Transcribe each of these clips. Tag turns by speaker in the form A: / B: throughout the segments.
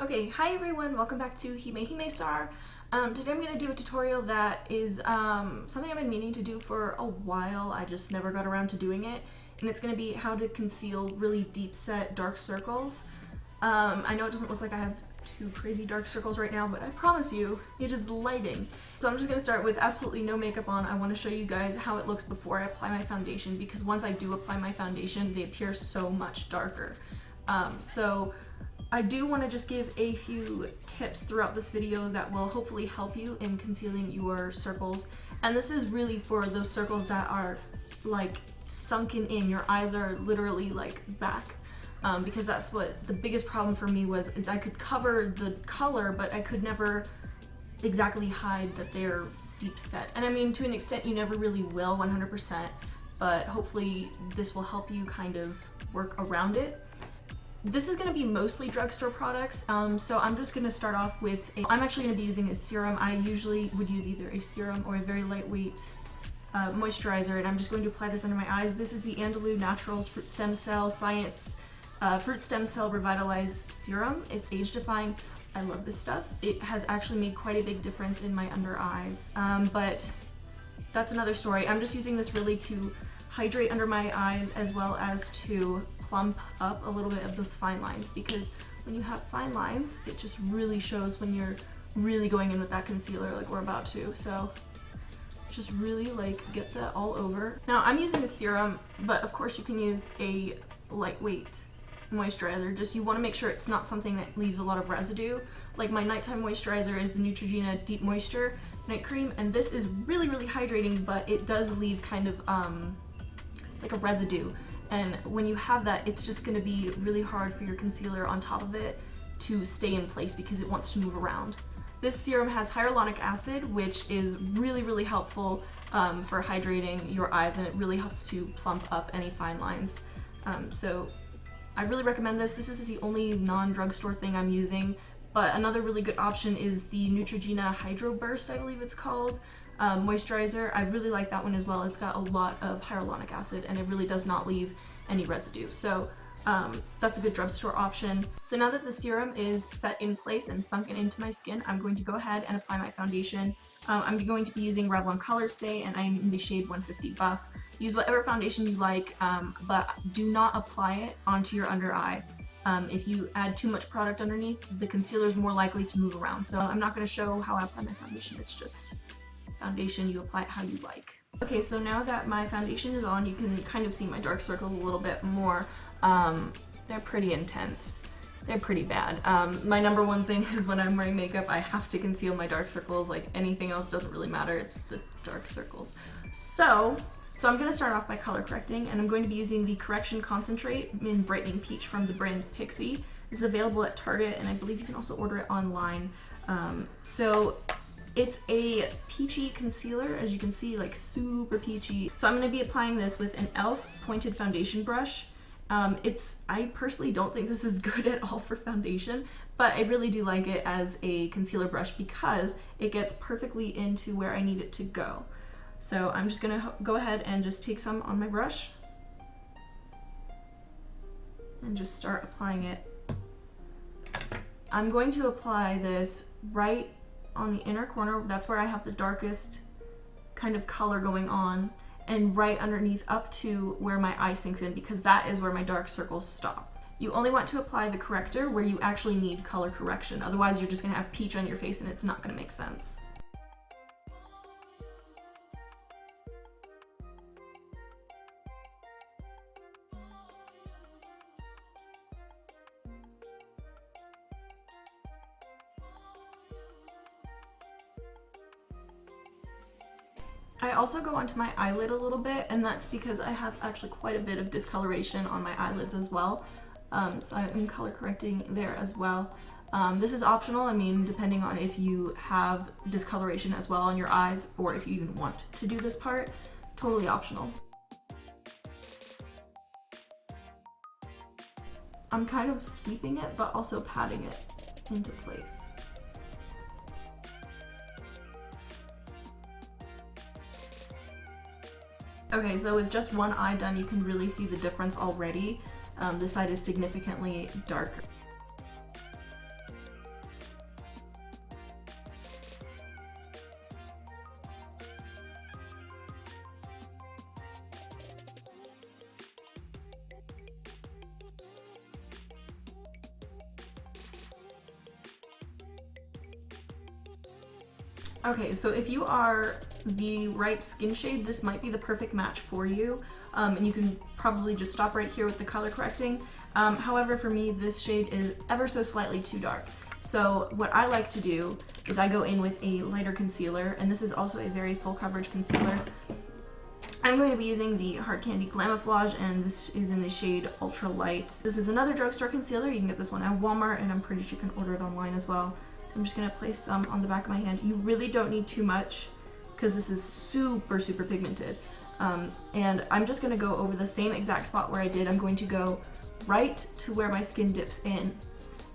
A: Okay, hi everyone, welcome back to Hime Hime Star. Today I'm going to do a tutorial that is something I've been meaning to do for a while. I just never got around to doing it. And it's going to be how to conceal really deep set dark circles. I know it doesn't look like I have too crazy dark circles right now, but I promise you, it is the lighting. So I'm just going to start with absolutely no makeup on. I want to show you guys how it looks before I apply my foundation, because once I do apply my foundation, they appear so much darker. So I do want to just give a few tips throughout this video that will hopefully help you in concealing your circles. And this is really for those circles that are like sunken in, your eyes are literally like back. Because that's what the biggest problem for me was, is I could cover the color, but I could never exactly hide that they're deep set. And I mean, to an extent, you never really will 100%, but hopefully this will help you kind of work around it. This is going to be mostly drugstore products, so I'm just going to start off with I'm actually going to be using a serum. I usually would use either a serum or a very lightweight moisturizer, and I'm just going to apply this under my eyes. This is the Andalou Naturals Fruit Stem Cell Science Fruit Stem Cell Revitalize Serum. It's age defying. I love this stuff. It has actually made quite a big difference in my under eyes, but that's another story. I'm just using this really to hydrate under my eyes, as well as to plump up a little bit of those fine lines, because when you have fine lines, it just really shows when you're really going in with that concealer like we're about to. So just really like get that all over. Now I'm using a serum, but of course you can use a lightweight moisturizer. Just you want to make sure it's not something that leaves a lot of residue. Like my nighttime moisturizer is the Neutrogena Deep Moisture Night Cream, and this is really hydrating, but it does leave kind of like a residue. And when you have that, it's just going to be really hard for your concealer on top of it to stay in place because it wants to move around. This serum has hyaluronic acid, which is really helpful for hydrating your eyes, and it really helps to plump up any fine lines. So I really recommend this. This is the only non-drugstore thing I'm using, but another really good option is the Neutrogena Hydro Burst, I believe it's called, moisturizer. I really like that one as well. It's got a lot of hyaluronic acid, and it really does not leave any residue. So that's a good drugstore option. So now that the serum is set in place and sunken into my skin, I'm going to go ahead and apply my foundation. I'm going to be using Revlon Color Stay, and I'm in the shade 150 Buff. Use whatever foundation you like, but do not apply it onto your under eye. If you add too much product underneath, the concealer is more likely to move around. So I'm not going to show how I apply my foundation. It's just foundation, you apply it how you like. Okay, so now that my foundation is on, you can kind of see my dark circles a little bit more. They're pretty intense. They're pretty bad. My number one thing is when I'm wearing makeup, I have to conceal my dark circles. Like anything else doesn't really matter, it's the dark circles. So I'm going to start off by color correcting, and I'm going to be using the Correction Concentrate in Brightening Peach from the brand Pixi. This is available at Target, and I believe you can also order it online. So it's a peachy concealer, as you can see, like super peachy. So I'm going to be applying this with an e.l.f. pointed foundation brush. I personally don't think this is good at all for foundation, but I really do like it as a concealer brush because it gets perfectly into where I need it to go. So I'm just going to go ahead and just take some on my brush and just start applying it. I'm going to apply this right on the inner corner. That's where I have the darkest kind of color going on, and right underneath up to where my eye sinks in, because that is where my dark circles stop. You only want to apply the corrector where you actually need color correction. Otherwise, you're just going to have peach on your face and it's not going to make sense. I also go onto my eyelid a little bit, and that's because I have actually quite a bit of discoloration on my eyelids as well. So I'm color correcting there as well. This is optional. I mean, depending on if you have discoloration as well on your eyes, or if you even want to do this part, totally optional. I'm kind of sweeping it, but also patting it into place. Okay, so with just one eye done, you can really see the difference already. This side is significantly darker. Okay, so if you are the right skin shade, this might be the perfect match for you. And you can probably just stop right here with the color correcting. However, for me, this shade is ever so slightly too dark. So what I like to do is I go in with a lighter concealer, and this is also a very full coverage concealer. I'm going to be using the Hard Candy Glamoflauge, and this is in the shade Ultra Light. This is another drugstore concealer. You can get this one at Walmart, and I'm pretty sure you can order it online as well. I'm just gonna place some on the back of my hand. You really don't need too much because this is super, super pigmented. And I'm just gonna go over the same exact spot where I did. I'm going to go right to where my skin dips in.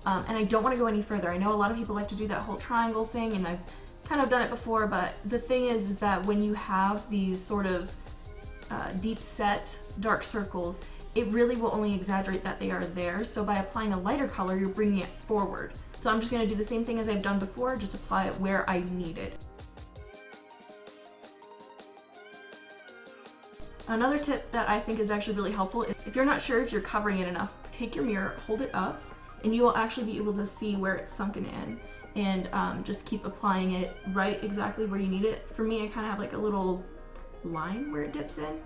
A: And I don't wanna go any further. I know a lot of people like to do that whole triangle thing, and I've kind of done it before, but the thing is that when you have these sort of deep set dark circles, it really will only exaggerate that they are there. So by applying a lighter color, you're bringing it forward. So I'm just going to do the same thing as I've done before, just apply it where I need it. Another tip that I think is actually really helpful is if you're not sure if you're covering it enough, take your mirror, hold it up, and you will actually be able to see where it's sunken in. And just keep applying it right exactly where you need it. For me, I kind of have like a little line where it dips in.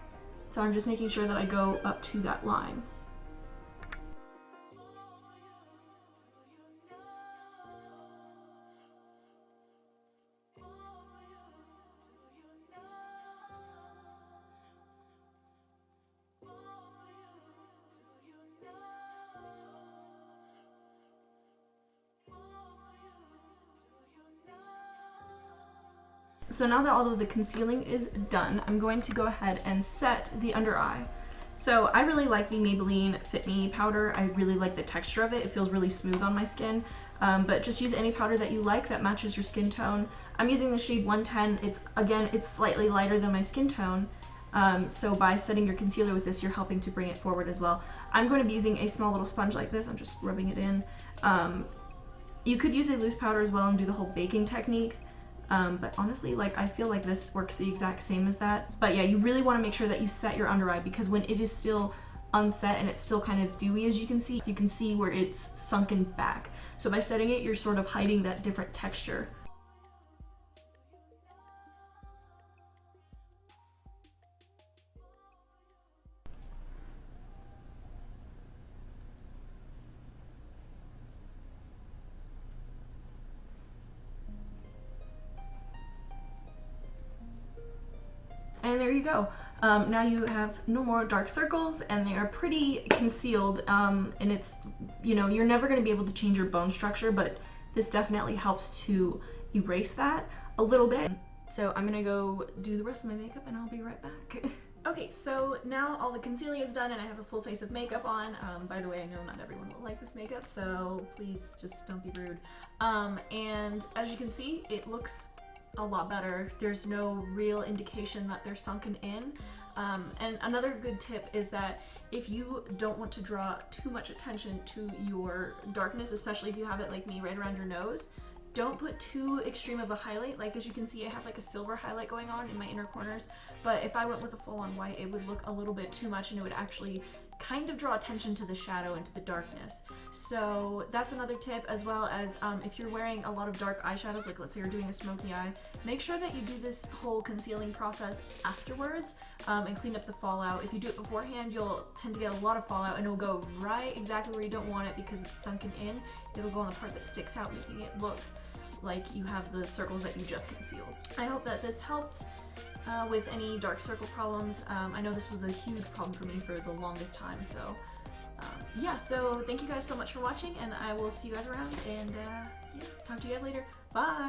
A: So I'm just making sure that I go up to that line. So now that all of the concealing is done, I'm going to go ahead and set the under eye. So I really like the Maybelline Fit Me powder. I really like the texture of it. It feels really smooth on my skin. But just use any powder that you like that matches your skin tone. I'm using the shade 110. It's slightly lighter than my skin tone. So by setting your concealer with this, you're helping to bring it forward as well. I'm going to be using a small little sponge like this. I'm just rubbing it in. You could use a loose powder as well and do the whole baking technique. But honestly, like, I feel like this works the exact same as that. But yeah, you really want to make sure that you set your under eye, because when it is still unset and it's still kind of dewy, as you can see where it's sunken back. So by setting it, you're sort of hiding that different texture. And there you go. Now you have no more dark circles, and they are pretty concealed, and it's, you know, you're never going to be able to change your bone structure, but this definitely helps to erase that a little bit. So I'm going to go do the rest of my makeup, and I'll be right back. Okay, so now all the concealing is done and I have a full face of makeup on. By the way, I know not everyone will like this makeup, so please just don't be rude. And as you can see, it looks a lot better. There's no real indication that they're sunken in. And another good tip is that if you don't want to draw too much attention to your darkness, especially if you have it like me right around your nose, don't put too extreme of a highlight. Like, as you can see, I have like a silver highlight going on in my inner corners, but if I went with a full-on white, it would look a little bit too much and it would actually kind of draw attention to the shadow and to the darkness. So that's another tip, as well as if you're wearing a lot of dark eyeshadows, like let's say you're doing a smoky eye, make sure that you do this whole concealing process afterwards and clean up the fallout. If you do it beforehand, you'll tend to get a lot of fallout and it'll go right exactly where you don't want it because it's sunken in. It'll go on the part that sticks out, making it look like you have the circles that you just concealed. I hope that this helped with any dark circle problems. I know this was a huge problem for me for the longest time, so yeah, so thank you guys so much for watching, and I will see you guys around, and yeah, talk to you guys later. Bye!